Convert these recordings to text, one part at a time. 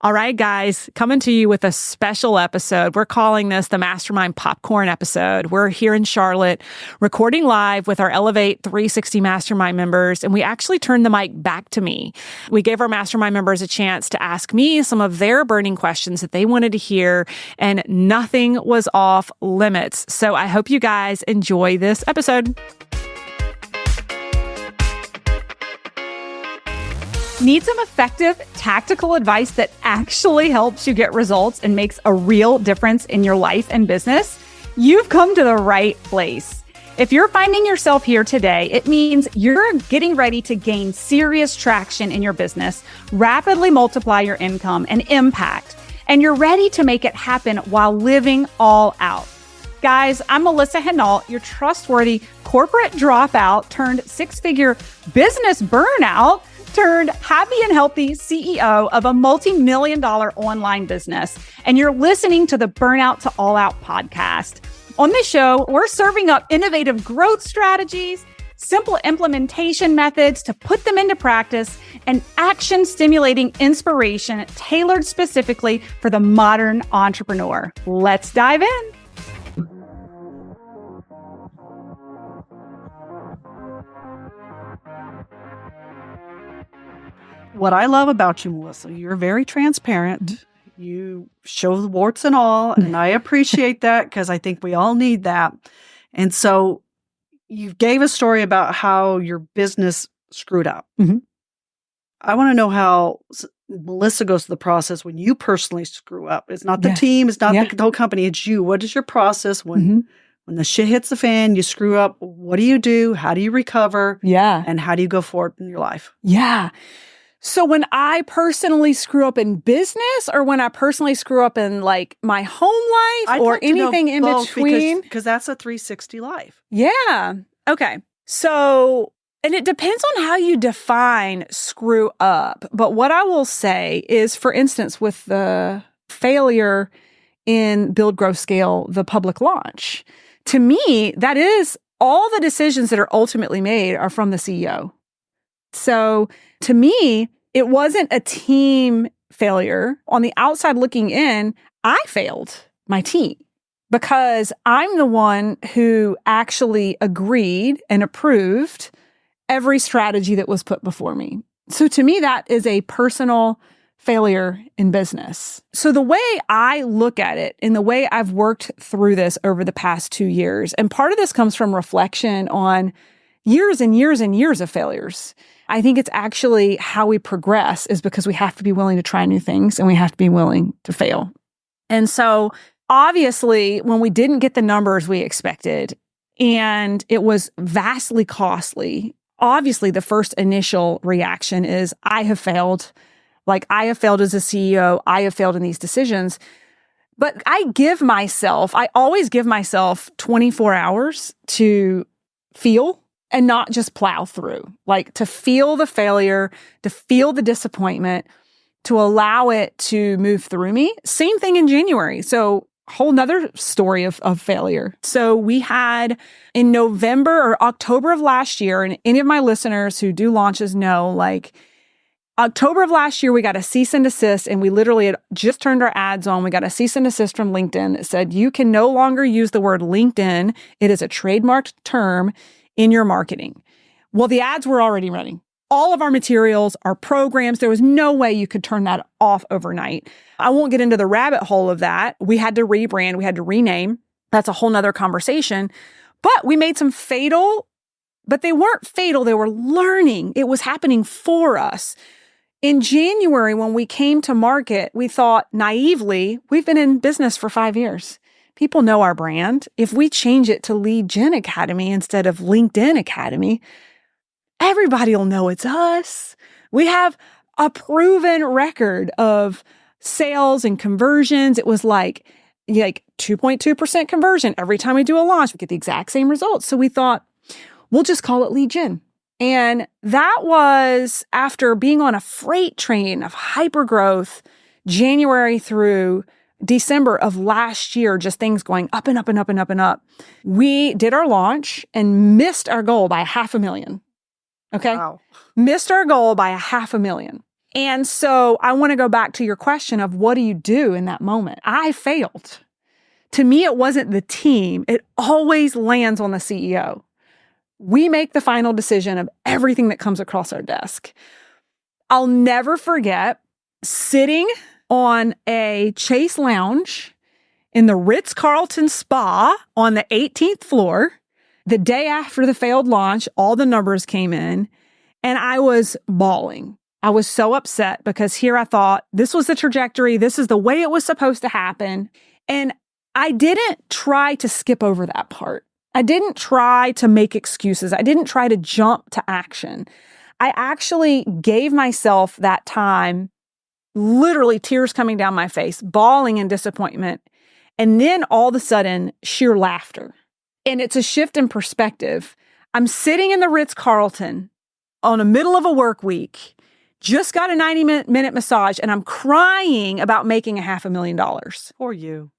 All right, guys, coming to you with a special episode. We're calling this the Mastermind Popcorn episode. We're here in Charlotte, recording live with our Elevate 360 Mastermind members, and we actually turned the mic back to me. We gave our Mastermind members a chance to ask me some of their burning questions that they wanted to hear, and nothing was off limits. So I hope you guys enjoy this episode. Need some effective, tactical advice that actually helps you get results and makes a real difference in your life and business? You've come to the right place. If you're finding yourself here today, it means you're getting ready to gain serious traction in your business, rapidly multiply your income and impact, and you're ready to make it happen while living all out. Guys, I'm Melissa Hinault, your trustworthy corporate dropout turned six-figure business burnout turned happy and healthy CEO of a multi-million-dollar online business. And you're listening to the Burnout to All Out podcast. On this show, we're serving up innovative growth strategies, simple implementation methods to put them into practice, and action-stimulating inspiration tailored specifically for the modern entrepreneur. Let's dive in. What I love about you, Melissa, you're very transparent. You show the warts and all, and I appreciate that because I think we all need that. And so you gave a story about how your business screwed up. Mm-hmm. I want to know how Melissa goes through the process when you personally screw up. It's not the team, it's not the whole company, it's you. What is your process when the shit hits the fan, you screw up? What do you do? How do you recover? Yeah. And how do you go forward in your life? Yeah. So when I personally screw up in business or when I personally screw up in like my home life or anything in between? Because that's a 360 life. Yeah. Okay. So, and it depends on how you define screw up. But what I will say is, for instance, with the failure in Build, Grow, Scale, the public launch, to me, that is all the decisions that are ultimately made are from the CEO. So to me, it wasn't a team failure. On the outside looking in, I failed my team because I'm the one who actually agreed and approved every strategy that was put before me. So to me, that is a personal failure in business. So the way I look at it and the way I've worked through this over the past 2 years, and part of this comes from reflection on years and years and years of failures. I think it's actually how we progress is because we have to be willing to try new things and we have to be willing to fail. And so obviously, when we didn't get the numbers we expected and it was vastly costly, obviously the first initial reaction is I have failed. Like I have failed as a CEO. I have failed in these decisions. But I always give myself 24 hours to feel and not just plow through, like to feel the failure, to feel the disappointment, to allow it to move through me. Same thing in January. So whole nother story of failure. So we had in November or October of last year, and any of my listeners who do launches know, like October of last year, we got a cease and desist, and we literally had just turned our ads on. We got a cease and desist from LinkedIn that said, you can no longer use the word LinkedIn. It is a trademarked term in your marketing. Well, the ads were already running. All of our materials, our programs, there was no way you could turn that off overnight. I won't get into the rabbit hole of that. We had to rebrand, we had to rename. That's a whole nother conversation. But we made some but they weren't fatal. They were learning. It was happening for us. In January, when we came to market, we thought naively, we've been in business for 5 years. People know our brand. If we change it to Lead Gen Academy instead of LinkedIn Academy, everybody will know it's us. We have a proven record of sales and conversions. It was like 2.2% conversion. Every time we do a launch, we get the exact same results. So we thought, we'll just call it Lead Gen. And that was after being on a freight train of hypergrowth, January through December of last year, just things going up and up and up and up and up. We did our launch and missed our goal by $500,000. Okay. Wow. Missed our goal by $500,000. And so I want to go back to your question of what do you do in that moment? I failed. To me, it wasn't the team. It always lands on the CEO. We make the final decision of everything that comes across our desk. I'll never forget sitting on a Chase lounge in the Ritz-Carlton Spa on the 18th floor. The day after the failed launch, all the numbers came in and I was bawling. I was so upset because here I thought this was the trajectory. This is the way it was supposed to happen. And I didn't try to skip over that part. I didn't try to make excuses. I didn't try to jump to action. I actually gave myself that time, literally tears coming down my face, bawling in disappointment. And then all of a sudden, sheer laughter. And it's a shift in perspective. I'm sitting in the Ritz-Carlton on the middle of a work week, just got a 90-minute massage, and I'm crying about making $500,000. For you.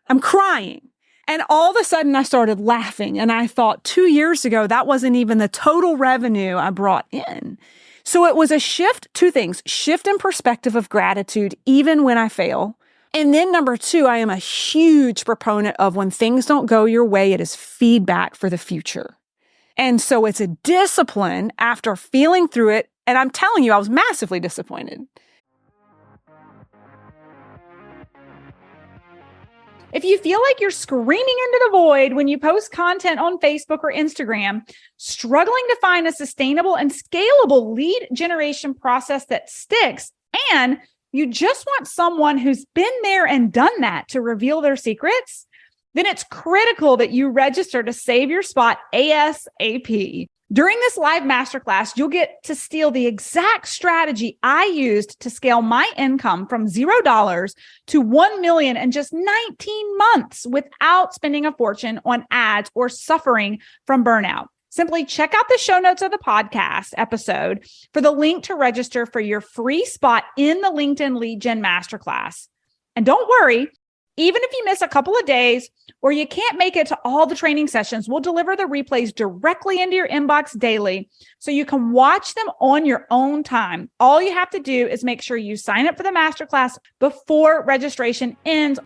I'm crying. And all of a sudden, I started laughing. And I thought 2 years ago, that wasn't even the total revenue I brought in. So it was a shift, two things, shift in perspective of gratitude, even when I fail. And then number two, I am a huge proponent of when things don't go your way, it is feedback for the future. And so it's a discipline after feeling through it. And I'm telling you, I was massively disappointed. If you feel like you're screaming into the void when you post content on Facebook or Instagram, struggling to find a sustainable and scalable lead generation process that sticks, and you just want someone who's been there and done that to reveal their secrets, then it's critical that you register to save your spot ASAP. During this live masterclass, you'll get to steal the exact strategy I used to scale my income from $0 to $1 million in just 19 months without spending a fortune on ads or suffering from burnout. Simply check out the show notes of the podcast episode for the link to register for your free spot in the LinkedIn Lead Gen Masterclass. And don't worry, even if you miss a couple of days or you can't make it to all the training sessions, we'll deliver the replays directly into your inbox daily so you can watch them on your own time. All you have to do is make sure you sign up for the masterclass before registration ends.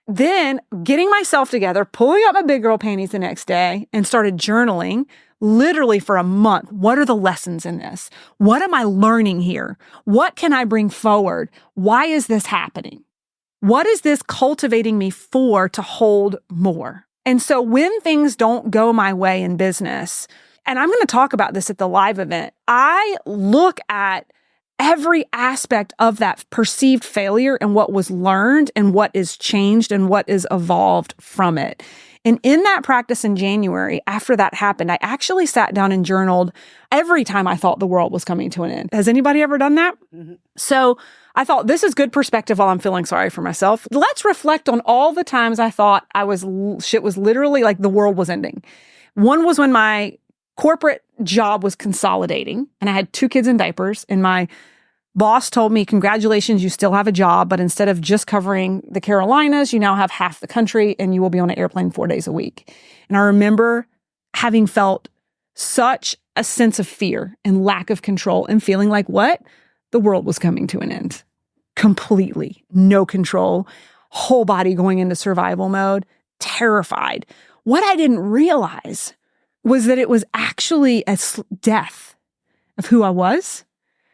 Then getting myself together, pulling up my big girl panties the next day and started journaling literally for a month. What are the lessons in this? What am I learning here? What can I bring forward? Why is this happening? What is this cultivating me for to hold more? And so when things don't go my way in business, and I'm going to talk about this at the live event, I look at every aspect of that perceived failure and what was learned and what is changed and what is evolved from it. And in that practice in January, after that happened, I actually sat down and journaled every time I thought the world was coming to an end. Has anybody ever done that? Mm-hmm. So I thought this is good perspective while I'm feeling sorry for myself. Let's reflect on all the times I thought shit was literally like the world was ending. One was when my corporate job was consolidating and I had 2 kids in diapers and my boss told me, congratulations, you still have a job, but instead of just covering the Carolinas, you now have half the country and you will be on an airplane 4 days a week. And I remember having felt such a sense of fear and lack of control and feeling like what? The world was coming to an end. Completely. No control. Whole body going into survival mode. Terrified. What I didn't realize was that it was actually a death of who I was.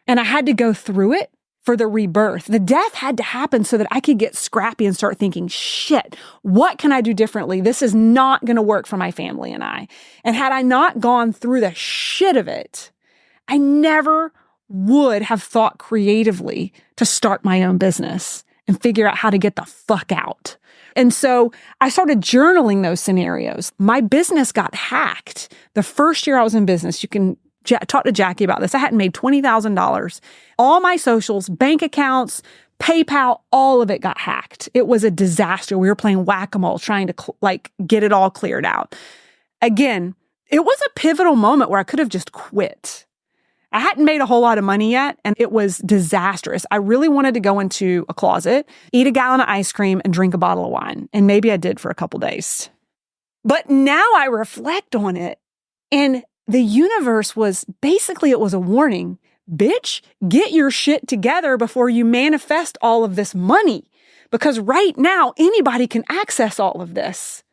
And I had to go through it for the rebirth. The death had to happen so that I could get scrappy and start thinking, shit, what can I do differently? This is not going to work for my family and I. And had I not gone through the shit of it, I never would have thought creatively to start my own business and figure out how to get the fuck out. And so I started journaling those scenarios. My business got hacked. The first year I was in business, you can talk to Jackie about this. I hadn't made $20,000. All my socials, bank accounts, PayPal, all of it got hacked. It was a disaster. We were playing whack-a-mole trying to get it all cleared out. Again, it was a pivotal moment where I could have just quit. I hadn't made a whole lot of money yet, and it was disastrous. I really wanted to go into a closet, eat a gallon of ice cream, and drink a bottle of wine. And maybe I did for a couple days. But now I reflect on it, and the universe was basically, it was a warning. Bitch, get your shit together before you manifest all of this money. Because right now, anybody can access all of this.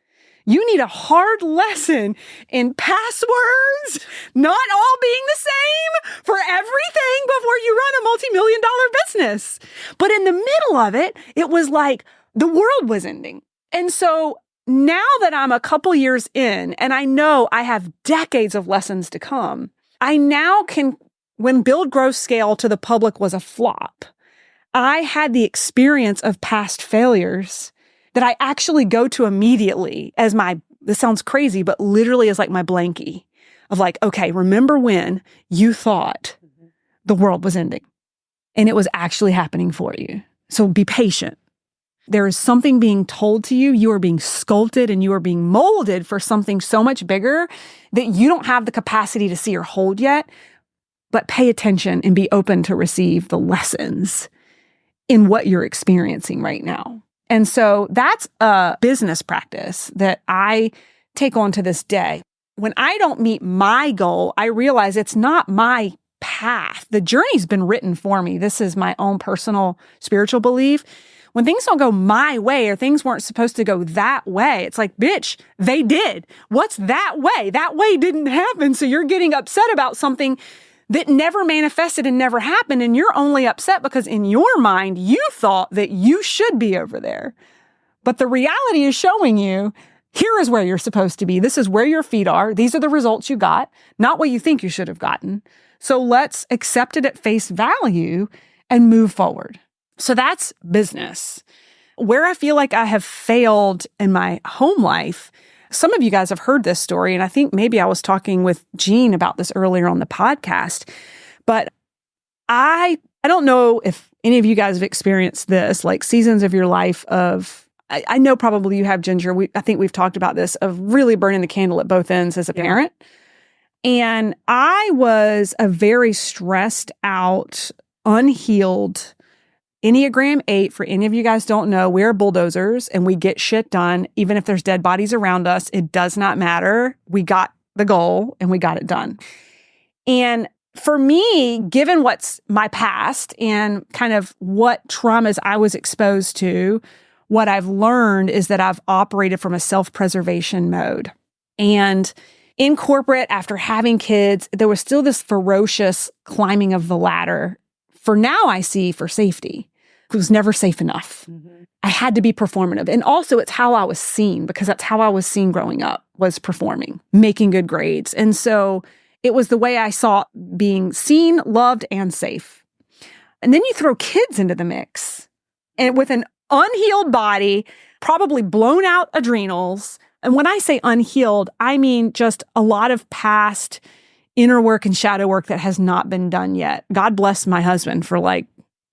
You need a hard lesson in passwords, not all being the same for everything before you run a multi-million-dollar business. But in the middle of it, it was like the world was ending. And so now that I'm a couple years in, and I know I have decades of lessons to come, I now can, when Build, Grow, Scale to the public was a flop, I had the experience of past failures that I actually go to immediately as this sounds crazy, but literally as like my blankie of like, okay, remember when you thought the world was ending and it was actually happening for you. So be patient. There is something being told to you. You are being sculpted and you are being molded for something so much bigger that you don't have the capacity to see or hold yet, but pay attention and be open to receive the lessons in what you're experiencing right now. And so that's a business practice that I take on to this day. When I don't meet my goal, I realize it's not my path. The journey's been written for me. This is my own personal spiritual belief. When things don't go my way or things weren't supposed to go that way, it's like, bitch, they did. What's that way? That way didn't happen. So you're getting upset about something that never manifested and never happened. And you're only upset because in your mind, you thought that you should be over there. But the reality is showing you, here is where you're supposed to be. This is where your feet are. These are the results you got, not what you think you should have gotten. So let's accept it at face value and move forward. So that's business. Where I feel like I have failed in my home life, some of you guys have heard this story, and I think maybe I was talking with Jean about this earlier on the podcast, but I don't know if any of you guys have experienced this, like seasons of your life of, I know probably you have, Ginger, I think we've talked about this, of really burning the candle at both ends as a parent. And I was a very stressed out, unhealed Enneagram 8, for any of you guys don't know, we're bulldozers and we get shit done. Even if there's dead bodies around us, it does not matter. We got the goal and we got it done. And for me, given what's my past and kind of what traumas I was exposed to, what I've learned is that I've operated from a self-preservation mode. And in corporate, after having kids, there was still this ferocious climbing of the ladder. For now, I see for safety. It was never safe enough. I had to be performative. And also it's how I was seen, because that's how I was seen growing up, was performing, making good grades. And so it was the way I saw being seen, loved, and safe. And then you throw kids into the mix, and with an unhealed body, probably blown out adrenals. And when I say unhealed, I mean just a lot of past inner work and shadow work that has not been done yet. God bless my husband for like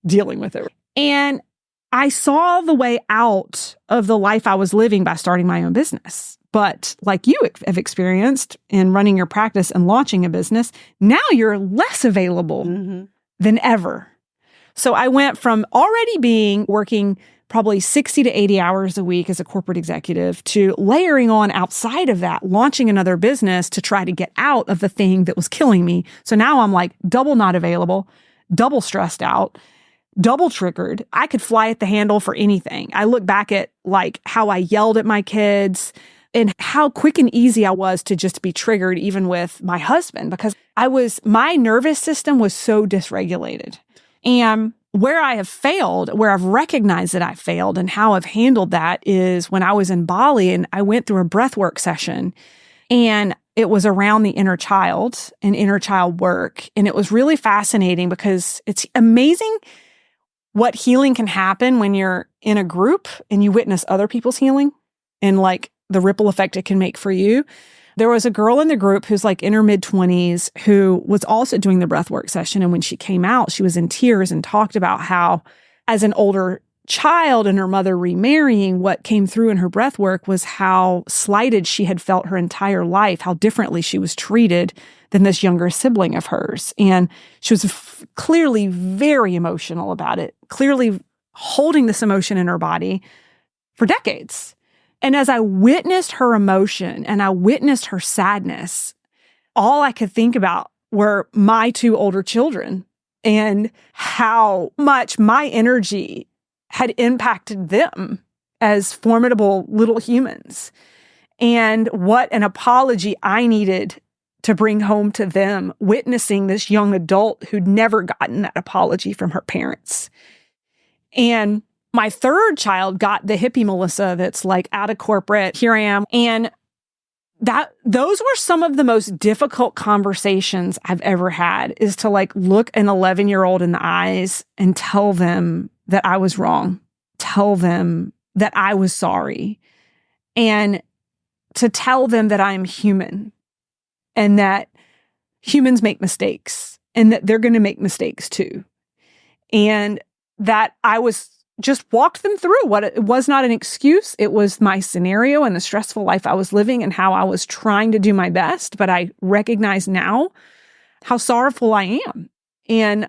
dealing with it. And I saw the way out of the life I was living by starting my own business. But like you have experienced in running your practice and launching a business, now you're less available than ever. So I went from already working probably 60 to 80 hours a week as a corporate executive to layering on outside of that, launching another business to try to get out of the thing that was killing me. So now I'm like double not available, double stressed out, double triggered. I could fly at the handle for anything. I look back at like how I yelled at my kids and how quick and easy I was to just be triggered, even with my husband, because my nervous system was so dysregulated. And where I have failed, where I've recognized that I failed and how I've handled that is when I was in Bali and I went through a breathwork session, and it was around the inner child and inner child work. And it was really fascinating because it's amazing what healing can happen when you're in a group and you witness other people's healing and like the ripple effect it can make for you. There was a girl in the group who's like in her mid-20s who was also doing the breathwork session. And when she came out, she was in tears and talked about how, as an older child and her mother remarrying, what came through in her breathwork was how slighted she had felt her entire life, how differently she was treated than this younger sibling of hers. And she was clearly very emotional about it, clearly holding this emotion in her body for decades. And as I witnessed her emotion and I witnessed her sadness, all I could think about were my two older children and how much my energy had impacted them as formidable little humans, and what an apology I needed to bring home to them, witnessing this young adult who'd never gotten that apology from her parents. And my third child got the hippie Melissa that's like out of corporate. Here I am. And those were some of the most difficult conversations I've ever had, is to like look an 11-year-old in the eyes and tell them that I was wrong, tell them that I was sorry, and to tell them that I am human and that humans make mistakes and that they're going to make mistakes too. And that I was just walked them through what it was not an excuse. It was my scenario and the stressful life I was living and how I was trying to do my best. But I recognize now how sorrowful I am. And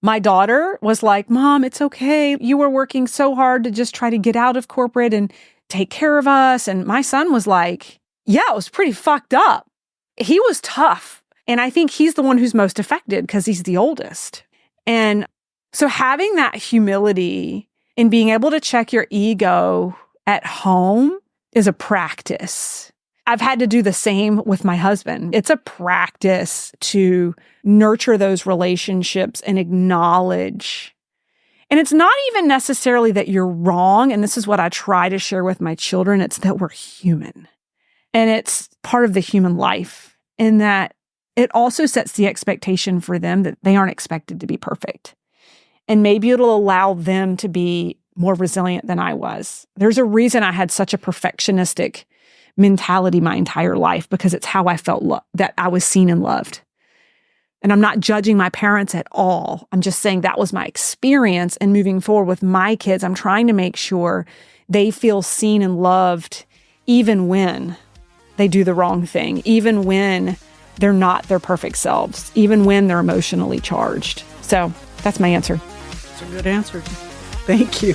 my daughter was like, Mom, it's okay. You were working so hard to just try to get out of corporate and take care of us. And my son was like, yeah, it was pretty fucked up. He was tough. And I think he's the one who's most affected because he's the oldest. And so having that humility and being able to check your ego at home is a practice. I've had to do the same with my husband. It's a practice to nurture those relationships and acknowledge. And it's not even necessarily that you're wrong. And this is what I try to share with my children. It's that we're human. And it's part of the human life. And that it also sets the expectation for them that they aren't expected to be perfect. And maybe it'll allow them to be more resilient than I was. There's a reason I had such a perfectionistic mentality my entire life, because it's how I felt that I was seen and loved. And I'm not judging my parents at all. I'm just saying that was my experience. And moving forward with my kids, I'm trying to make sure they feel seen and loved, even when they do the wrong thing, even when they're not their perfect selves, even when they're emotionally charged. So that's my answer. That's a good answer. Thank you.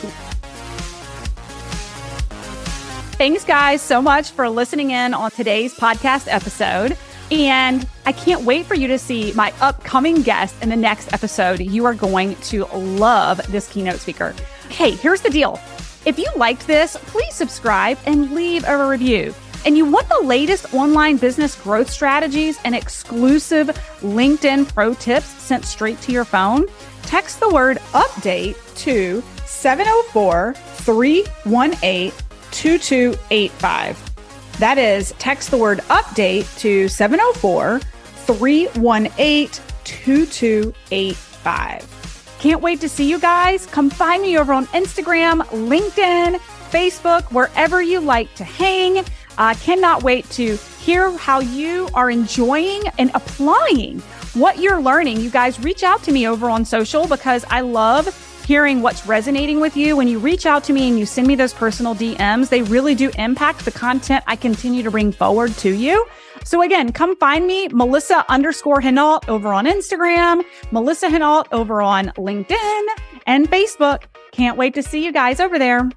Thanks, guys, so much for listening in on today's podcast episode. And I can't wait for you to see my upcoming guest in the next episode. You are going to love this keynote speaker. Hey, here's the deal. If you liked this, please subscribe and leave a review. And you want the latest online business growth strategies and exclusive LinkedIn pro tips sent straight to your phone? Text the word update to 704-318-2285. That is, text the word update to 704-318-2285. Can't wait to see you guys. Come find me over on Instagram, LinkedIn, Facebook, wherever you like to hang. I cannot wait to hear how you are enjoying and applying what you're learning. You guys reach out to me over on social, because I love hearing what's resonating with you. When you reach out to me and you send me those personal DMs, they really do impact the content I continue to bring forward to you. So again, come find me, Melissa_Hinault over on Instagram, Melissa Hinault over on LinkedIn and Facebook. Can't wait to see you guys over there.